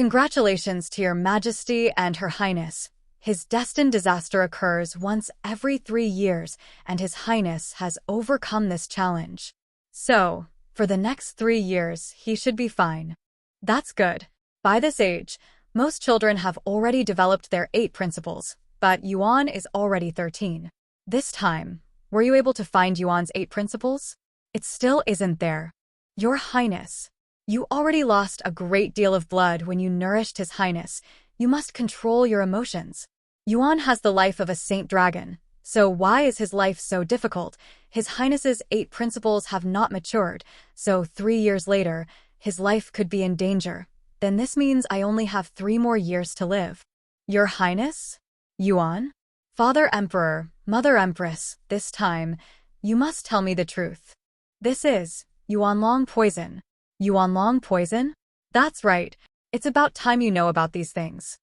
Congratulations to your Majesty and Her Highness. His destined disaster occurs once every 3 years, and His Highness has overcome this challenge. So, for the next 3 years, he should be fine. That's good. By this age, most children have already developed their 8 principles, but Yuan is already 13. This time, were you able to find Yuan's 8 principles? It still isn't there. Your Highness, you already lost a great deal of blood when you nourished His Highness. You must control your emotions. Yuan has the life of a saint dragon, so why is his life so difficult? His Highness's 8 principles have not matured, so 3 years later, his life could be in danger. Then this means I only have 3 more years to live. Your Highness? Yuan? Father Emperor, Mother Empress, this time, you must tell me the truth. This is Yuanlong poison. Yuanlong poison? That's right. It's about time you know about these things.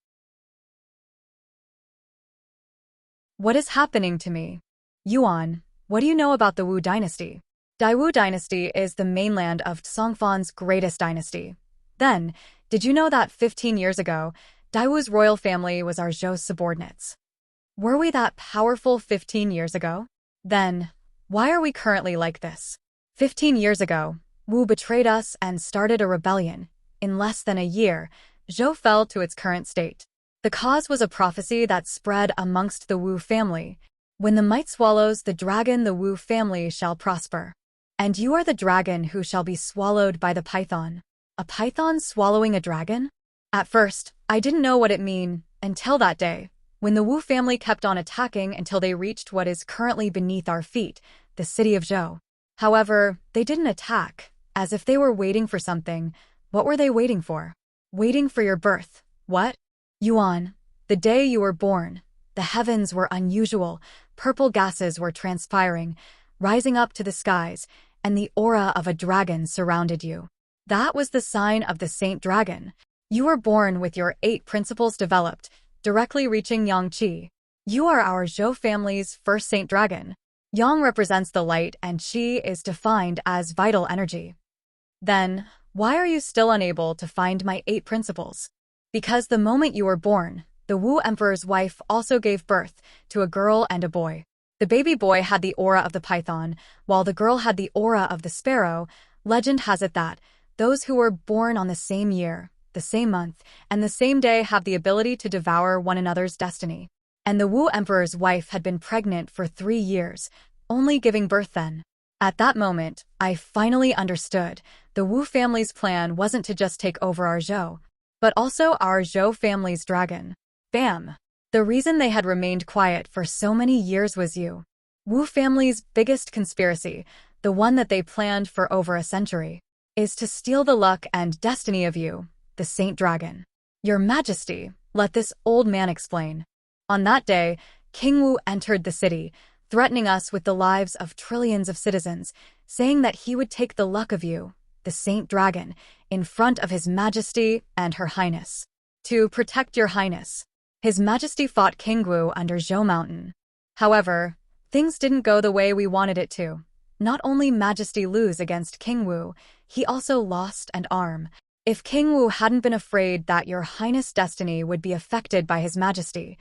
What is happening to me? Yuan, what do you know about the Wu dynasty? Daiwu dynasty is the mainland of Songfan's greatest dynasty. Then, did you know that 15 years ago, Daiwu's royal family was our Zhou's subordinates? Were we that powerful 15 years ago? Then, why are we currently like this? 15 years ago, Wu betrayed us and started a rebellion. In less than a year, Zhou fell to its current state. The cause was a prophecy that spread amongst the Wu family. When the might swallows the dragon, the Wu family shall prosper. And you are the dragon who shall be swallowed by the python. A python swallowing a dragon? At first, I didn't know what it meant until that day, when the Wu family kept on attacking until they reached what is currently beneath our feet, the city of Zhou. However, they didn't attack, as if they were waiting for something. What were they waiting for? Waiting for your birth. What? Yuan, the day you were born, the heavens were unusual, purple gases were transpiring, rising up to the skies, and the aura of a dragon surrounded you. That was the sign of the Saint Dragon. You were born with your 8 principles developed, directly reaching Yangqi. You are our Zhou family's first Saint Dragon. Yang represents the light and Qi is defined as vital energy. Then, why are you still unable to find my 8 principles? Because the moment you were born, the Wu Emperor's wife also gave birth to a girl and a boy. The baby boy had the aura of the python, while the girl had the aura of the sparrow. Legend has it that those who were born on the same year, the same month, and the same day have the ability to devour one another's destiny. And the Wu Emperor's wife had been pregnant for 3 years, only giving birth then. At that moment, I finally understood. The Wu family's plan wasn't to just take over our Zhou, but also our Zhou family's dragon. Bam! The reason they had remained quiet for so many years was you. Wu family's biggest conspiracy, the one that they planned for over a century, is to steal the luck and destiny of you, the Saint Dragon. Your Majesty, let this old man explain. On that day, King Wu entered the city, threatening us with the lives of trillions of citizens, saying that he would take the luck of you, the Saint Dragon, in front of His Majesty and Her Highness. To protect your Highness, His Majesty fought King Wu under Zhou Mountain. However, things didn't go the way we wanted it to. Not only Majesty lose against King Wu, he also lost an arm. If King Wu hadn't been afraid that your Highness' destiny would be affected by His Majesty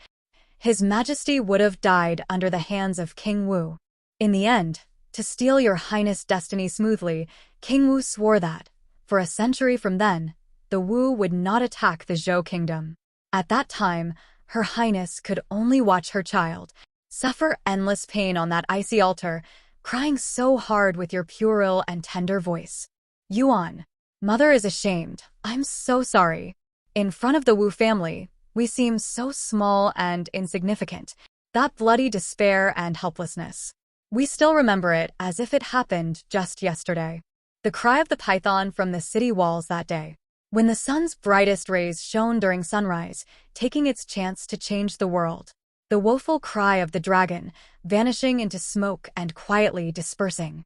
would have died under the hands of King Wu. In the end, to steal your Highness' destiny smoothly, King Wu swore that, for a century from then, the Wu would not attack the Zhou kingdom. At that time, Her Highness could only watch her child suffer endless pain on that icy altar, crying so hard with your puerile and tender voice. Yuan, Mother is ashamed. I'm so sorry. In front of the Wu family, we seem so small and insignificant. That bloody despair and helplessness. We still remember it as if it happened just yesterday. The cry of the python from the city walls that day, when the sun's brightest rays shone during sunrise, taking its chance to change the world. The woeful cry of the dragon, vanishing into smoke and quietly dispersing.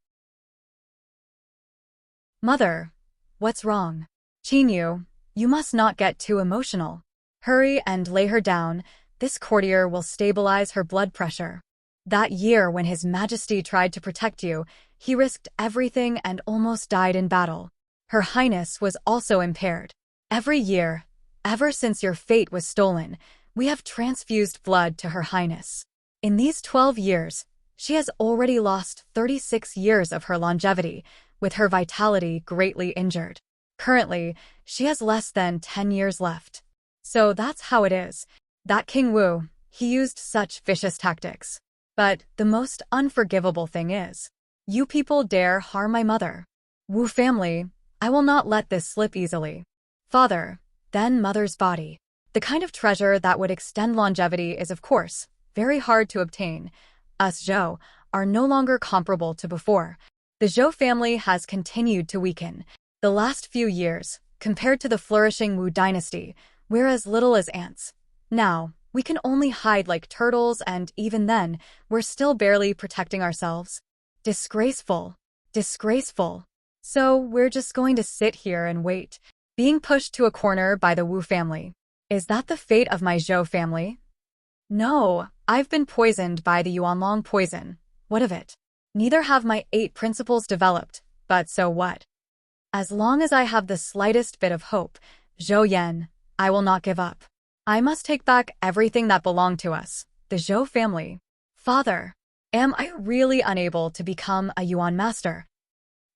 Mother, what's wrong? Qinyu, you must not get too emotional. Hurry and lay her down. This courtier will stabilize her blood pressure. That year when His Majesty tried to protect you, he risked everything and almost died in battle. Her Highness was also impaired. Every year, Ever since your fate was stolen, we have transfused blood to Her Highness. In these 12 years, she has already lost 36 years of her longevity, with her vitality greatly injured. Currently, she has less than 10 years left. So that's how it is. That King Wu, he used such vicious tactics. But the most unforgivable thing is, you people dare harm my mother. Wu family, I will not let this slip easily. Father, then mother's body. The kind of treasure that would extend longevity is, of course, very hard to obtain. Us Zhou are no longer comparable to before. The Zhou family has continued to weaken. The last few years, compared to the flourishing Wu dynasty, we're as little as ants. Now, we can only hide like turtles, and even then, we're still barely protecting ourselves. Disgraceful. Disgraceful. So we're just going to sit here and wait, being pushed to a corner by the Wu family. Is that the fate of my Zhou family? No, I've been poisoned by the Yuanlong poison. What of it? Neither have my 8 principles developed, but so what? As long as I have the slightest bit of hope, Zhou Yan, I will not give up. I must take back everything that belonged to us, the Zhou family. Father, am I really unable to become a Yuan master?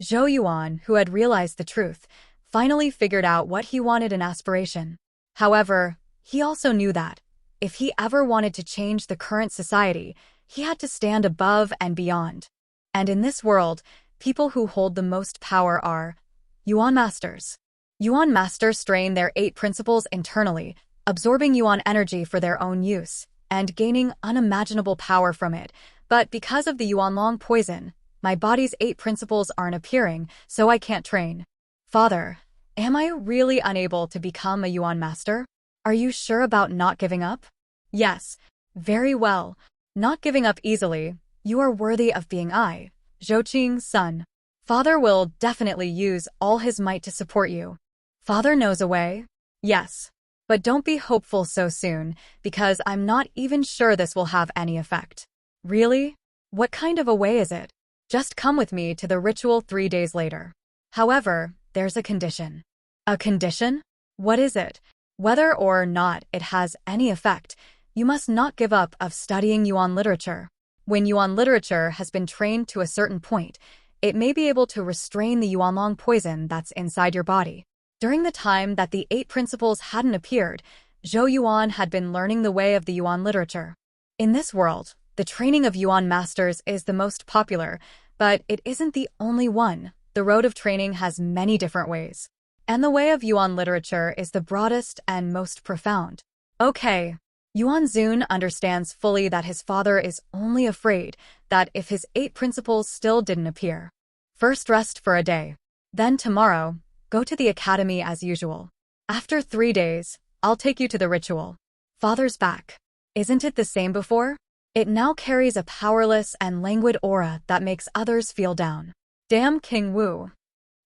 Zhou Yuan, who had realized the truth, finally figured out what he wanted in aspiration. However, he also knew that, if he ever wanted to change the current society, he had to stand above and beyond. And in this world, people who hold the most power are Yuan masters. Yuan masters strain their 8 principles internally, absorbing Yuan energy for their own use, and gaining unimaginable power from it. But because of the Yuanlong poison, my body's 8 principles aren't appearing, so I can't train. Father, am I really unable to become a Yuan master? Are you sure about not giving up? Yes. Very well. Not giving up easily. You are worthy of being I, Zhouqing's son. Father will definitely use all his might to support you. Father knows a way? Yes. But don't be hopeful so soon, because I'm not even sure this will have any effect. Really? What kind of a way is it? Just come with me to the ritual 3 days later. However, there's a condition. A condition? What is it? Whether or not it has any effect, you must not give up of studying Yuan literature. When Yuan literature has been trained to a certain point, it may be able to restrain the Yuanlong poison that's inside your body. During the time that the 8 principles hadn't appeared, Zhou Yuan had been learning the way of the Yuan literature. In this world, the training of Yuan masters is the most popular, but it isn't the only one. The road of training has many different ways. And the way of Yuan literature is the broadest and most profound. Okay. Yuan Zun understands fully that his father is only afraid that if his 8 principles still didn't appear. First rest for a day. Then tomorrow, go to the academy as usual. After 3 days, I'll take you to the ritual. Father's back. Isn't it the same before? It now carries a powerless and languid aura that makes others feel down. Damn King Wu.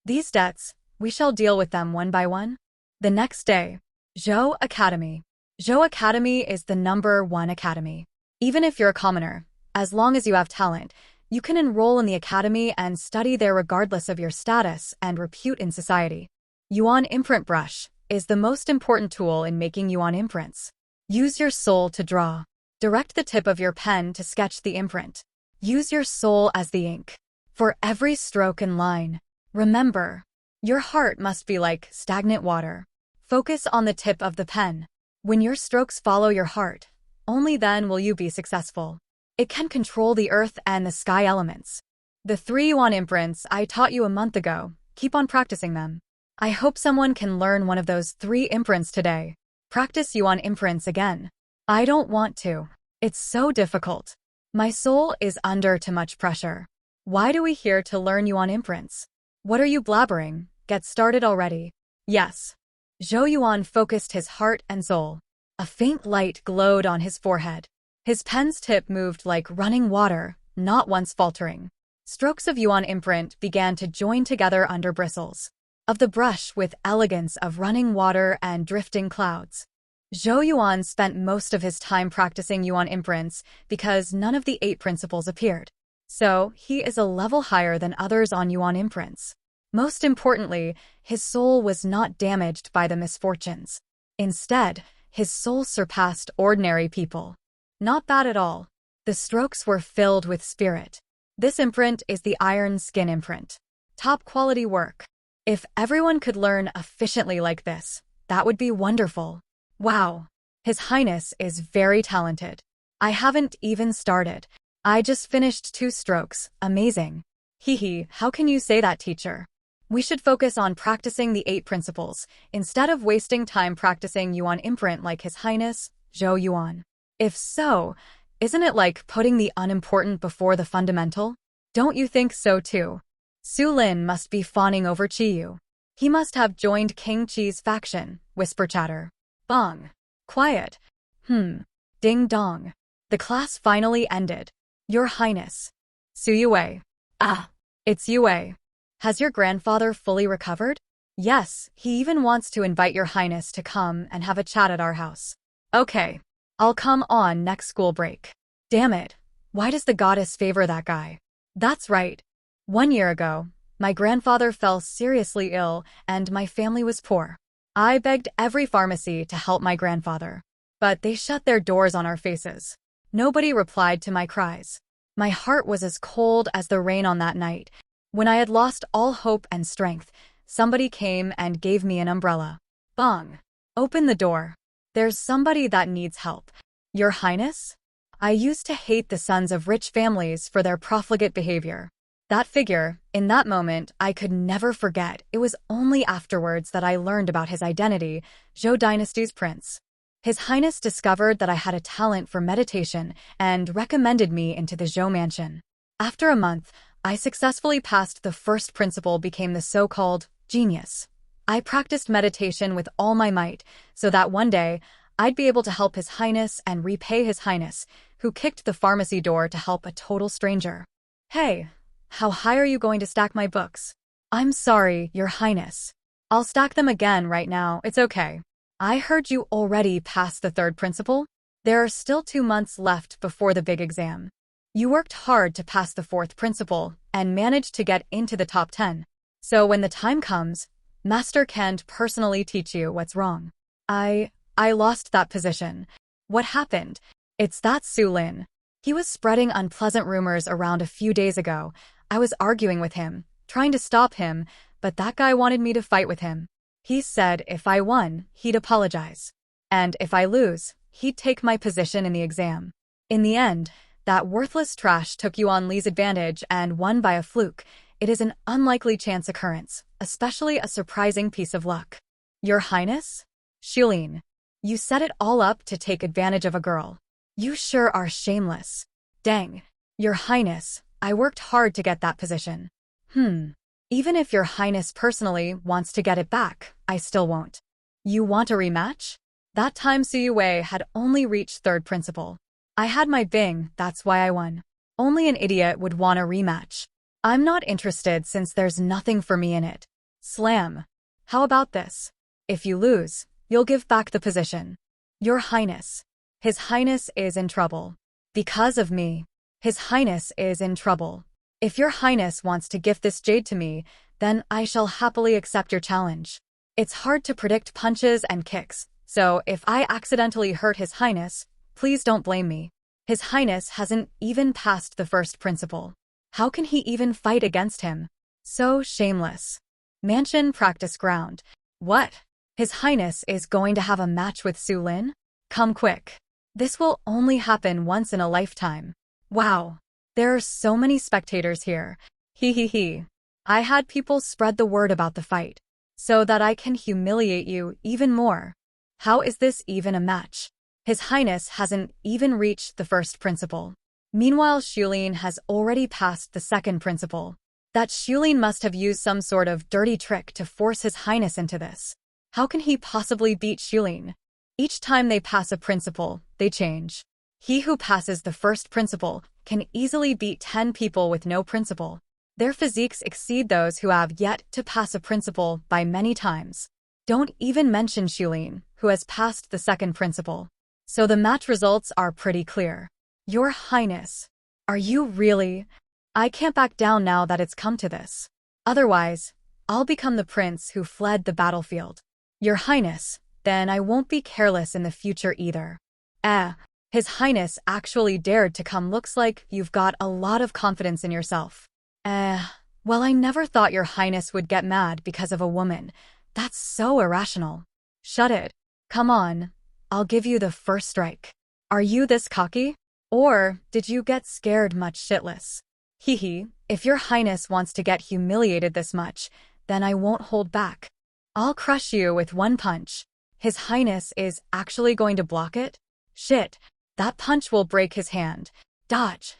These debts, we shall deal with them one by one. The next day, Zhou Academy. Zhou Academy is the #1 academy. Even if you're a commoner, as long as you have talent, you can enroll in the academy and study there regardless of your status and repute in society. Yuan Imprint Brush is the most important tool in making Yuan imprints. Use your soul to draw. Direct the tip of your pen to sketch the imprint. Use your soul as the ink. For every stroke and line, remember, your heart must be like stagnant water. Focus on the tip of the pen. When your strokes follow your heart, only then will you be successful. It can control the earth and the sky elements. The 3 Yuan imprints I taught you a month ago, keep on practicing them. I hope someone can learn one of those 3 imprints today. Practice Yuan imprints again. I don't want to. It's so difficult. My soul is under too much pressure. Why do we here to learn Yuan imprints? What are you blabbering? Get started already. Yes. Zhou Yuan focused his heart and soul. A faint light glowed on his forehead. His pen's tip moved like running water, not once faltering. Strokes of Yuan imprint began to join together under bristles of the brush with elegance of running water and drifting clouds. Zhou Yuan spent most of his time practicing Yuan imprints because none of the 8 principles appeared. So, he is a level higher than others on Yuan imprints. Most importantly, his soul was not damaged by the misfortunes. Instead, his soul surpassed ordinary people. Not bad at all. The strokes were filled with spirit. This imprint is the iron skin imprint. Top quality work. If everyone could learn efficiently like this, that would be wonderful. Wow. His Highness is very talented. I haven't even started. I just finished 2 strokes. Amazing. Hee, how can you say that, teacher? We should focus on practicing the 8 principles, instead of wasting time practicing Yuan imprint like His Highness, Zhou Yuan. If so, isn't it like putting the unimportant before the fundamental? Don't you think so too? Su Lin must be fawning over Qiyu. He must have joined King Qi's faction, whisper chatter. Bong. Quiet. Ding dong. The class finally ended. Your Highness. Su Yue. Ah. It's Yue. Has your grandfather fully recovered? Yes, he even wants to invite your Highness to come and have a chat at our house. Okay. I'll come on next school break. Damn it. Why does the goddess favor that guy? That's right. 1 year ago, my grandfather fell seriously ill and my family was poor. I begged every pharmacy to help my grandfather, but they shut their doors on our faces. Nobody replied to my cries. My heart was as cold as the rain on that night. When I had lost all hope and strength, somebody came and gave me an umbrella. Bong. Open the door. There's somebody that needs help. Your Highness? I used to hate the sons of rich families for their profligate behavior. That figure, in that moment, I could never forget. It was only afterwards that I learned about his identity, Zhou Dynasty's prince. His Highness discovered that I had a talent for meditation and recommended me into the Zhou mansion. After a month, I successfully passed the first principle, became the so-called genius. I practiced meditation with all my might so that one day I'd be able to help His Highness and repay His Highness, who kicked the pharmacy door to help a total stranger. Hey, how high are you going to stack my books? I'm sorry, Your Highness. I'll stack them again right now, it's okay. I heard you already passed the 3rd principle? There are still 2 months left before the big exam. You worked hard to pass the 4th principle and managed to get into the top 10. So when the time comes, Master can't personally teach you what's wrong. I lost that position. What happened? It's that Su Lin. He was spreading unpleasant rumors around a few days ago. I was arguing with him, trying to stop him, but that guy wanted me to fight with him. He said if I won, he'd apologize. And if I lose, he'd take my position in the exam. In the end, that worthless trash took Yuan Li's advantage and won by a fluke. It is an unlikely chance occurrence, especially a surprising piece of luck. Your Highness? Shulin, you set it all up to take advantage of a girl. You sure are shameless. Dang. Your Highness, I worked hard to get that position. Even if Your Highness personally wants to get it back, I still won't. You want a rematch? That time Su Yue had only reached 3rd principle. I had my Bing, that's why I won. Only an idiot would want a rematch. I'm not interested since there's nothing for me in it. Slam. How about this? If you lose, you'll give back the position. Your Highness. His Highness is in trouble. Because of me. His Highness is in trouble. If Your Highness wants to gift this jade to me, then I shall happily accept your challenge. It's hard to predict punches and kicks, so if I accidentally hurt His Highness, please don't blame me. His Highness hasn't even passed the 1st principle. How can he even fight against him? So shameless. Mansion practice ground. What? His Highness is going to have a match with Su Lin? Come quick. This will only happen once in a lifetime. Wow. There are so many spectators here. He. I had people spread the word about the fight, so that I can humiliate you even more. How is this even a match? His Highness hasn't even reached the 1st principle. Meanwhile, Shulin has already passed the 2nd principle. That Shulin must have used some sort of dirty trick to force His Highness into this. How can he possibly beat Shulin? Each time they pass a principle, they change. He who passes the 1st principle can easily beat 10 people with no principle. Their physiques exceed those who have yet to pass a principle by many times. Don't even mention Shulin, who has passed the 2nd principle. So the match results are pretty clear. Your Highness. Are you really? I can't back down now that it's come to this. Otherwise, I'll become the prince who fled the battlefield. Your Highness, then I won't be careless in the future either. Eh, His Highness actually dared to come. Looks like you've got a lot of confidence in yourself. Well, I never thought your Highness would get mad because of a woman. That's so irrational. Shut it. Come on, I'll give you the first strike. Are you this cocky? Or did you get scared much shitless? Hee, if your Highness wants to get humiliated this much, then I won't hold back. I'll crush you with one punch. His Highness is actually going to block it? Shit, that punch will break his hand. Dodge.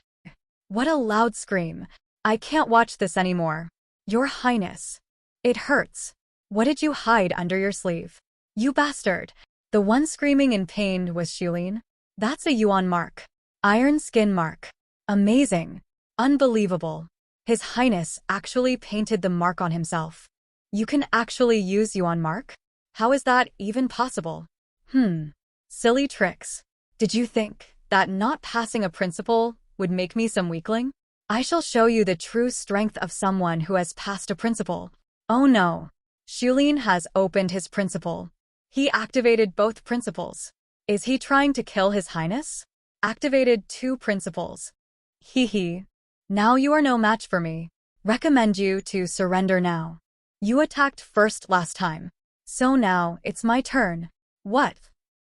What a loud scream. I can't watch this anymore. Your Highness. It hurts. What did you hide under your sleeve? You bastard. The one screaming in pain was Shulin. That's a Yuan mark. Iron skin mark. Amazing. Unbelievable. His Highness actually painted the mark on himself. You can actually use Yuan mark? How is that even possible? Silly tricks. Did you think that not passing a principle would make me some weakling? I shall show you the true strength of someone who has passed a principle. Oh no. Shulin has opened his principle. He activated both principles. Is he trying to kill His Highness? Activated 2 principles. Hee. Now you are no match for me. Recommend you to surrender now. You attacked first last time. So now it's my turn. What?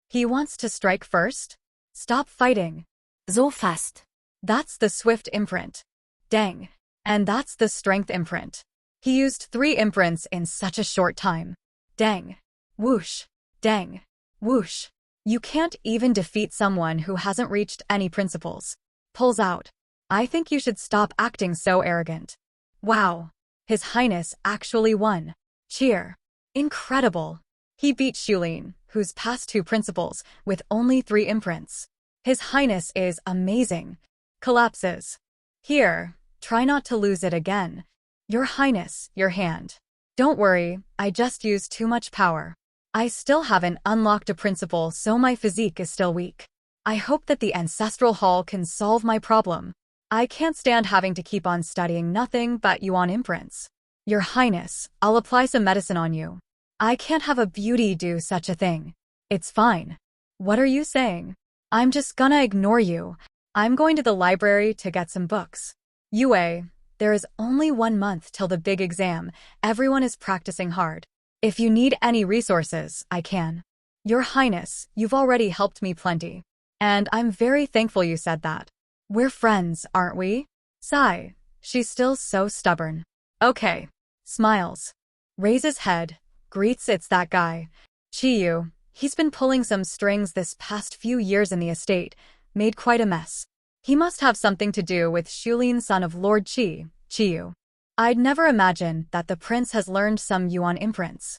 He wants to strike first? Stop fighting. So fast. That's the swift imprint. Dang. And that's the strength imprint. He used 3 imprints in such a short time. Dang. Whoosh. Dang. Whoosh. You can't even defeat someone who hasn't reached any principles. Pulls out. I think you should stop acting so arrogant. Wow. His Highness actually won. Cheer. Incredible. He beat Shulin, who's passed 2 principles, with only 3 imprints. His Highness is amazing. Collapses. Here, try not to lose it again. Your Highness, your hand. Don't worry, I just used too much power. I still haven't unlocked a principle, so my physique is still weak. I hope that the Ancestral Hall can solve my problem. I can't stand having to keep on studying nothing but Yuan imprints. Your Highness, I'll apply some medicine on you. I can't have a beauty do such a thing. It's fine. What are you saying? I'm just gonna ignore you. I'm going to the library to get some books. Yue, there is only 1 month till the big exam. Everyone is practicing hard. If you need any resources, I can. Your Highness, you've already helped me plenty. And I'm very thankful you said that. We're friends, aren't we? Sigh. She's still so stubborn. Okay. Smiles. Raises head. Greets. It's that guy. Chiyu. He's been pulling some strings this past few years in the estate. Made quite a mess. He must have something to do with Shulin, son of Lord Chiyu. I'd never imagined that the prince has learned some Yuan imprints.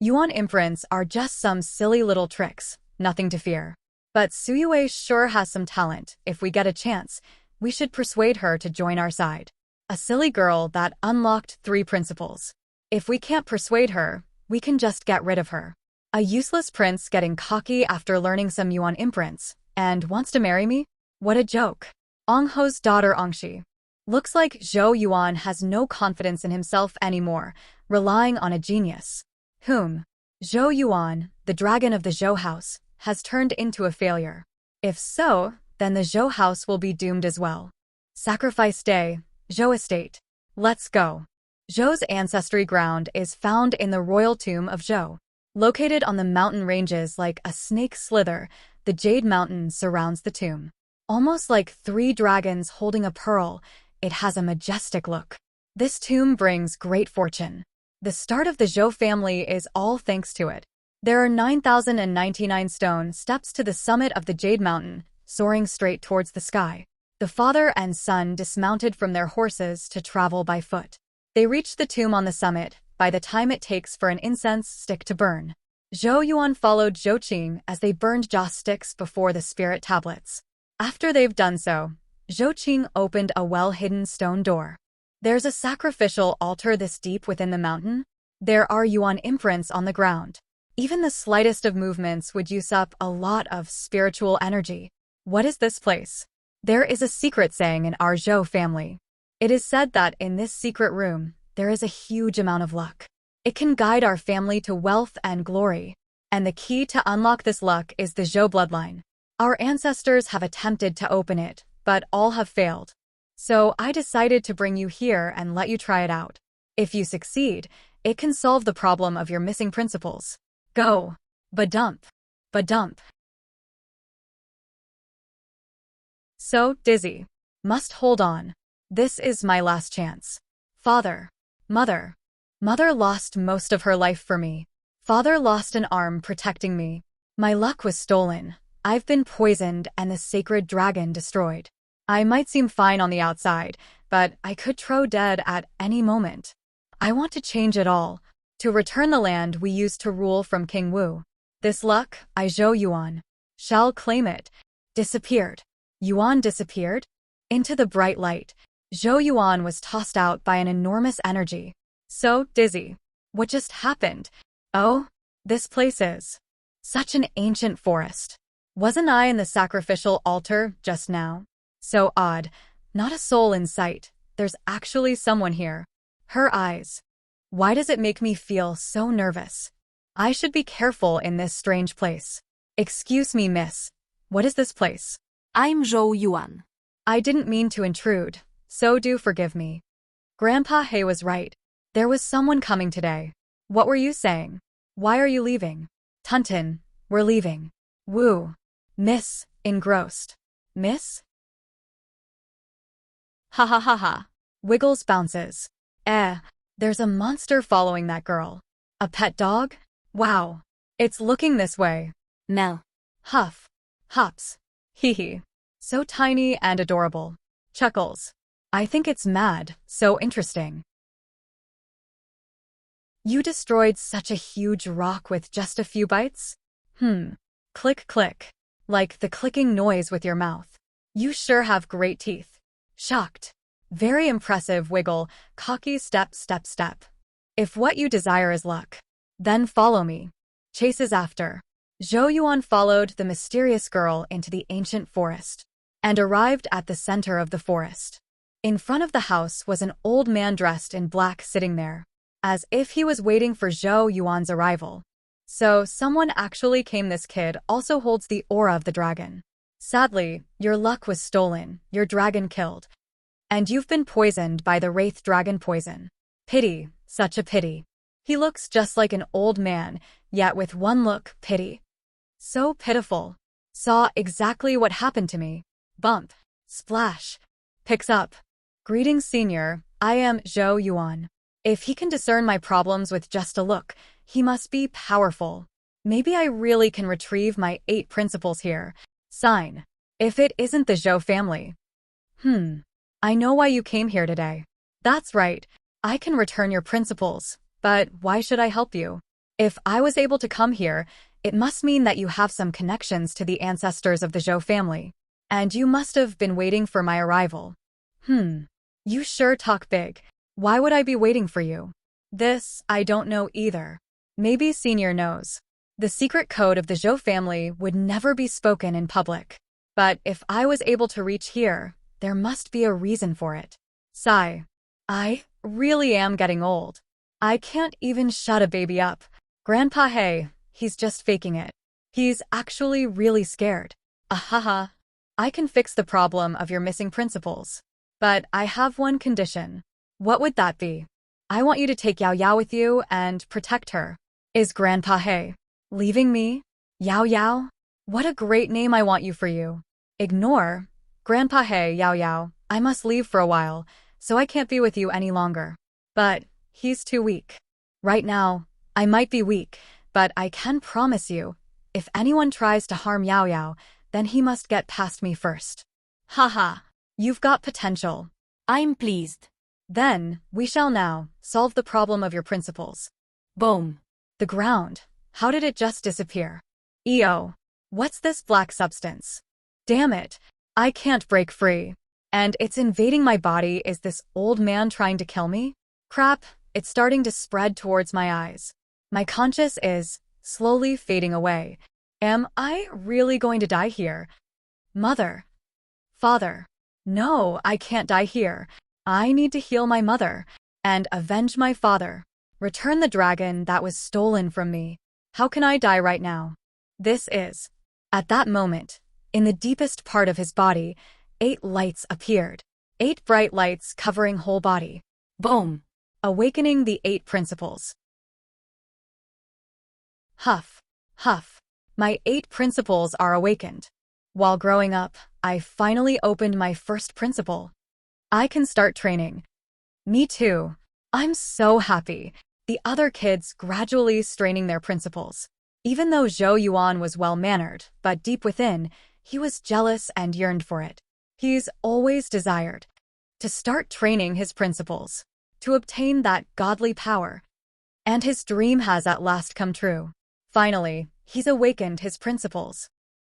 Yuan imprints are just some silly little tricks, nothing to fear. But Suyue sure has some talent. If we get a chance, we should persuade her to join our side. A silly girl that unlocked 3 principles. If we can't persuade her, we can just get rid of her. A useless prince getting cocky after learning some Yuan imprints, and wants to marry me? What a joke. Ongho's daughter Ongshi. Looks like Zhou Yuan has no confidence in himself anymore, relying on a genius. Whom? Zhou Yuan, the dragon of the Zhou house, has turned into a failure. If so, then the Zhou house will be doomed as well. Sacrifice Day, Zhou estate. Let's go. Zhou's ancestry ground is found in the royal tomb of Zhou. Located on the mountain ranges like a snake slither, the Jade Mountain surrounds the tomb. Almost like 3 dragons holding a pearl, it has a majestic look. This tomb brings great fortune. The start of the Zhou family is all thanks to it. There are 9,099 stone steps to the summit of the Jade Mountain, soaring straight towards the sky. The father and son dismounted from their horses to travel by foot. They reached the tomb on the summit by the time it takes for an incense stick to burn. Zhou Yuan followed Zhou Qing as they burned joss sticks before the spirit tablets. After they've done so, Zhou Qing opened a well-hidden stone door. There's a sacrificial altar this deep within the mountain. There are Yuan imprints on the ground. Even the slightest of movements would use up a lot of spiritual energy. What is this place? There is a secret saying in our Zhou family. It is said that in this secret room, there is a huge amount of luck. It can guide our family to wealth and glory. And the key to unlock this luck is the Zhou bloodline. Our ancestors have attempted to open it, but all have failed. So I decided to bring you here and let you try it out. If you succeed, it can solve the problem of your missing principles. Go. Badump. Badump. So dizzy. Must hold on. This is my last chance. Father. Mother. Mother lost most of her life for me. Father lost an arm protecting me. My luck was stolen. I've been poisoned and the sacred dragon destroyed. I might seem fine on the outside, but I could throw dead at any moment. I want to change it all. To return the land we used to rule from King Wu. This luck, I Zhou Yuan, shall claim it. Disappeared. Yuan disappeared? Into the bright light. Zhou Yuan was tossed out by an enormous energy. So dizzy. What just happened? Oh, this place is such an ancient forest. Wasn't I in the sacrificial altar just now? So odd. Not a soul in sight. There's actually someone here. Her eyes. Why does it make me feel so nervous? I should be careful in this strange place. Excuse me, miss. What is this place? I'm Zhou Yuan. I didn't mean to intrude, so do forgive me. Grandpa He was right. There was someone coming today. What were you saying? Why are you leaving? Tuntin, we're leaving. Woo. Miss, engrossed. Miss? Ha ha ha ha. Wiggles bounces. There's a monster following that girl. A pet dog? Wow. It's looking this way. Mel. Huff. Hops. Hee hee. So tiny and adorable. Chuckles. I think it's mad, so interesting. You destroyed such a huge rock with just a few bites? Click click. Like the clicking noise with your mouth. You sure have great teeth. Shocked. Very impressive wiggle, cocky step step step. If what you desire is luck, then follow me. Chases after. Zhou Yuan followed the mysterious girl into the ancient forest and arrived at the center of the forest. In front of the house was an old man dressed in black sitting there, as if he was waiting for Zhou Yuan's arrival. So someone actually came. This kid also holds the aura of the dragon. Sadly, your luck was stolen, your dragon killed, and you've been poisoned by the wraith dragon poison. Pity, such a pity. He looks just like an old man, yet with one look, pity. So pitiful. Saw exactly what happened to me. Bump. Splash. Picks up. Greetings, senior. I am Zhou Yuan. If he can discern my problems with just a look, he must be powerful. Maybe I really can retrieve my 8 principles here. Sign. If it isn't the Zhou family. I know why you came here today. That's right. I can return your principles. But why should I help you? If I was able to come here, it must mean that you have some connections to the ancestors of the Zhou family. And you must have been waiting for my arrival. You sure talk big. Why would I be waiting for you? This, I don't know either. Maybe Senior knows. The secret code of the Zhou family would never be spoken in public. But if I was able to reach here, there must be a reason for it. Sigh. I really am getting old. I can't even shut a baby up. Grandpa He, he's just faking it. He's actually really scared. Ahaha. I can fix the problem of your missing principles. But I have one condition. What would that be? I want you to take Yao Yao with you and protect her. Is Grandpa He leaving me? Yao Yao? What a great name I want you for you. Ignore. Grandpa He, Yao Yao, I must leave for a while, so I can't be with you any longer. But he's too weak. Right now, I might be weak, but I can promise you, if anyone tries to harm Yao Yao, then he must get past me first. Haha, you've got potential. I'm pleased. Then, we shall now solve the problem of your principles. Boom. The ground. How did it just disappear? Eo. What's this black substance? Damn it. I can't break free. And it's invading my body. Is this old man trying to kill me? Crap, it's starting to spread towards my eyes. My conscience is slowly fading away. Am I really going to die here? Mother. Father. No, I can't die here. I need to heal my mother and avenge my father. Return the dragon that was stolen from me. How can I die right now? This is. At that moment, in the deepest part of his body, 8 lights appeared. 8 bright lights covering whole body. Boom. Awakening the 8 principles. Huff, huff. My 8 principles are awakened. While growing up, I finally opened my first principle. I can start training. Me too. I'm so happy. The other kids gradually straining their principles. Even though Zhou Yuan was well-mannered, but deep within, he was jealous and yearned for it. He's always desired to start training his principles, to obtain that godly power. And his dream has at last come true. Finally, he's awakened his principles.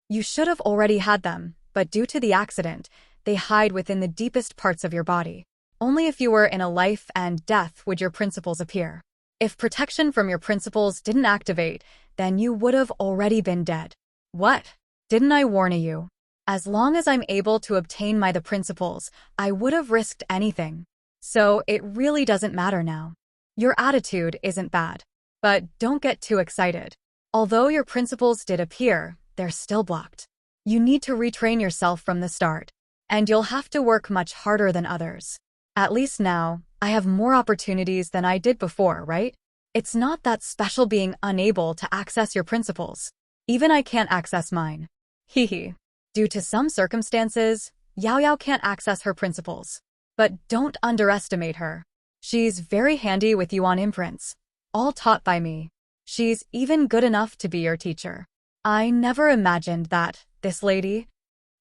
You should have already had them, but due to the accident, they hide within the deepest parts of your body. Only if you were in a life and death would your principles appear. If protection from your principles didn't activate, then you would have already been dead. What? Didn't I warn you? As long as I'm able to obtain the principles, I would have risked anything. So it really doesn't matter now. Your attitude isn't bad. But don't get too excited. Although your principles did appear, they're still blocked. You need to retrain yourself from the start. And you'll have to work much harder than others. At least now, I have more opportunities than I did before, right? It's not that special being unable to access your principles. Even I can't access mine. Hehe. Due to some circumstances, Yao Yao can't access her principles. But don't underestimate her. She's very handy with Yuan imprints. All taught by me. She's even good enough to be your teacher. I never imagined that this lady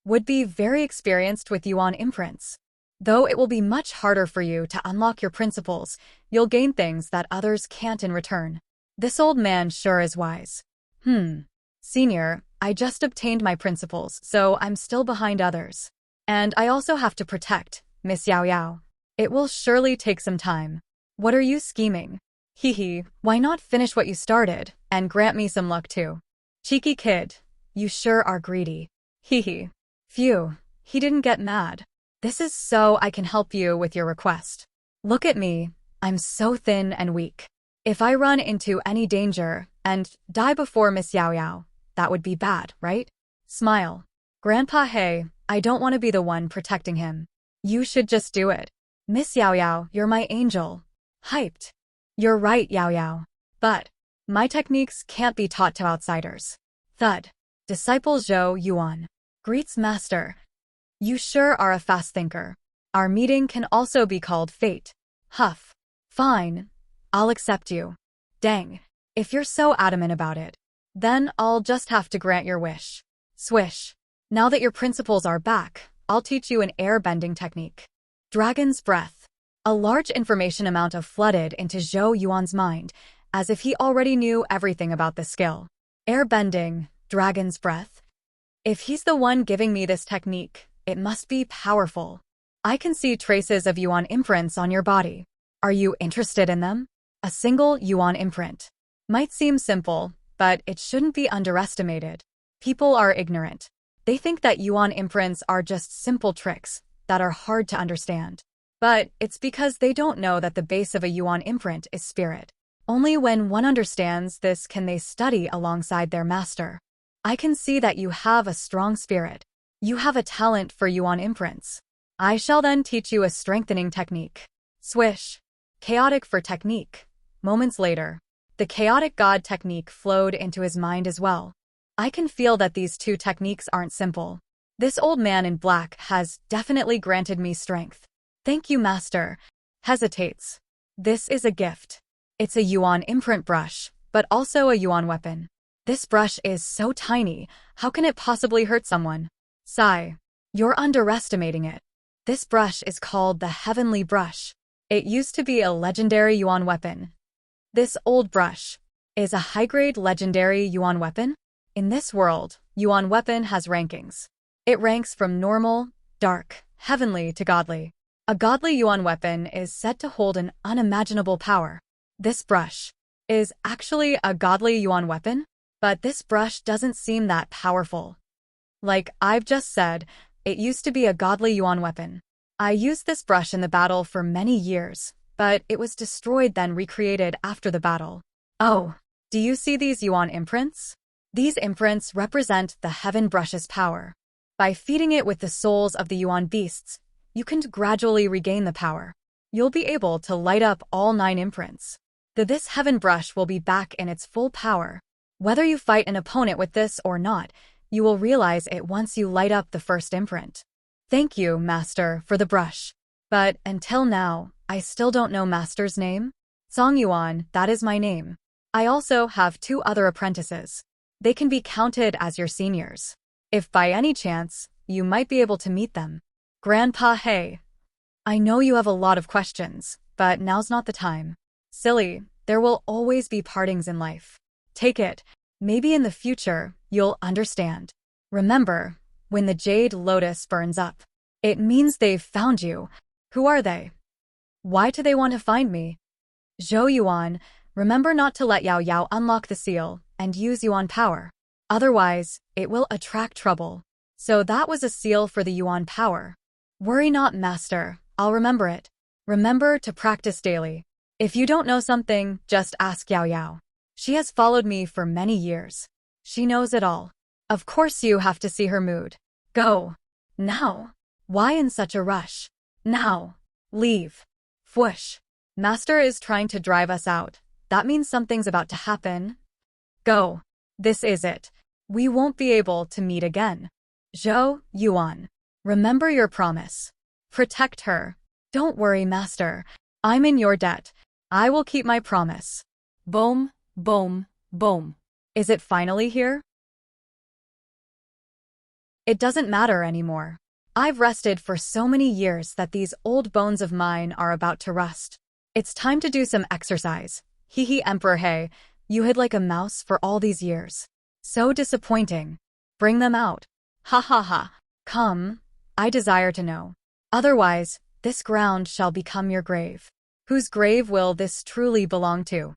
would be very experienced with Yuan imprints. Though it will be much harder for you to unlock your principles, you'll gain things that others can't in return. This old man sure is wise. Senior, I just obtained my principles, so I'm still behind others. And I also have to protect Miss Yao Yao. It will surely take some time. What are you scheming? Hehe, why not finish what you started, and grant me some luck too? Cheeky kid, you sure are greedy. Hehe. Phew, he didn't get mad. This is so I can help you with your request. Look at me, I'm so thin and weak. If I run into any danger and die before Miss Yao Yao, that would be bad, right? Smile. Grandpa hey, I don't want to be the one protecting him. You should just do it. Miss Yao Yao, you're my angel. Hyped. You're right, Yao Yao. But my techniques can't be taught to outsiders. Thud. Disciple Zhou Yuan greets master. You sure are a fast thinker. Our meeting can also be called fate. Huff. Fine. I'll accept you. Dang. If you're so adamant about it, then I'll just have to grant your wish. Swish. Now that your principles are back, I'll teach you an air-bending technique. Dragon's breath. A large information amount of flooded into Zhou Yuan's mind, as if he already knew everything about the skill. Air-bending, dragon's breath. If he's the one giving me this technique, it must be powerful. I can see traces of Yuan imprints on your body. Are you interested in them? A single Yuan imprint. Might seem simple, but it shouldn't be underestimated. People are ignorant. They think that Yuan imprints are just simple tricks that are hard to understand. But it's because they don't know that the base of a Yuan imprint is spirit. Only when one understands this can they study alongside their master. I can see that you have a strong spirit. You have a talent for Yuan imprints. I shall then teach you a strengthening technique. Swish. Chaotic for technique. Moments later, the chaotic god technique flowed into his mind as well. I can feel that these two techniques aren't simple. This old man in black has definitely granted me strength. Thank you, master. Hesitates. This is a gift. It's a Yuan imprint brush, but also a Yuan weapon. This brush is so tiny, how can it possibly hurt someone? Sigh. You're underestimating it. This brush is called the Heavenly Brush. It used to be a legendary Yuan weapon. This old brush is a high-grade legendary Yuan weapon. In this world, Yuan weapon has rankings. It ranks from normal, dark, heavenly to godly. A godly Yuan weapon is said to hold an unimaginable power. This brush is actually a godly Yuan weapon, but this brush doesn't seem that powerful. Like I've just said, it used to be a godly Yuan weapon. I used this brush in the battle for many years, but it was destroyed then recreated after the battle. Oh, Do you see these Yuan imprints? These imprints represent the heaven brush's power. By feeding it with the souls of the Yuan beasts, you can gradually regain the power. You'll be able to light up all 9 imprints. This heaven brush will be back in its full power. Whether you fight an opponent with this or not, you will realize it once you light up the first imprint. Thank you, Master, for the brush. But until now, I still don't know Master's name. Song Yuan, that is my name. I also have 2 other apprentices. They can be counted as your seniors. If by any chance, you might be able to meet them. Grandpa He. I know you have a lot of questions, but now's not the time. Silly, there will always be partings in life. Take it. Maybe in the future, you'll understand. Remember, when the jade lotus burns up, it means they've found you. Who are they? Why do they want to find me? Zhou Yuan, remember not to let Yao Yao unlock the seal and use Yuan power. Otherwise, it will attract trouble. So that was a seal for the Yuan power. Worry not, Master. I'll remember it. Remember to practice daily. If you don't know something, just ask Yao Yao. She has followed me for many years. She knows it all. Of course you have to see her mood. Go. Now. Why in such a rush? Now. Leave. Whoosh. Master is trying to drive us out. That means something's about to happen. Go. This is it. We won't be able to meet again. Zhou Yuan. Remember your promise. Protect her. Don't worry, Master. I'm in your debt. I will keep my promise. Boom, boom, boom. Is it finally here? It doesn't matter anymore. I've rested for so many years that these old bones of mine are about to rust. It's time to do some exercise. Hee Emperor He, you hid like a mouse for all these years. So disappointing. Bring them out. Ha ha ha. Come. I desire to know. Otherwise, this ground shall become your grave. Whose grave will this truly belong to?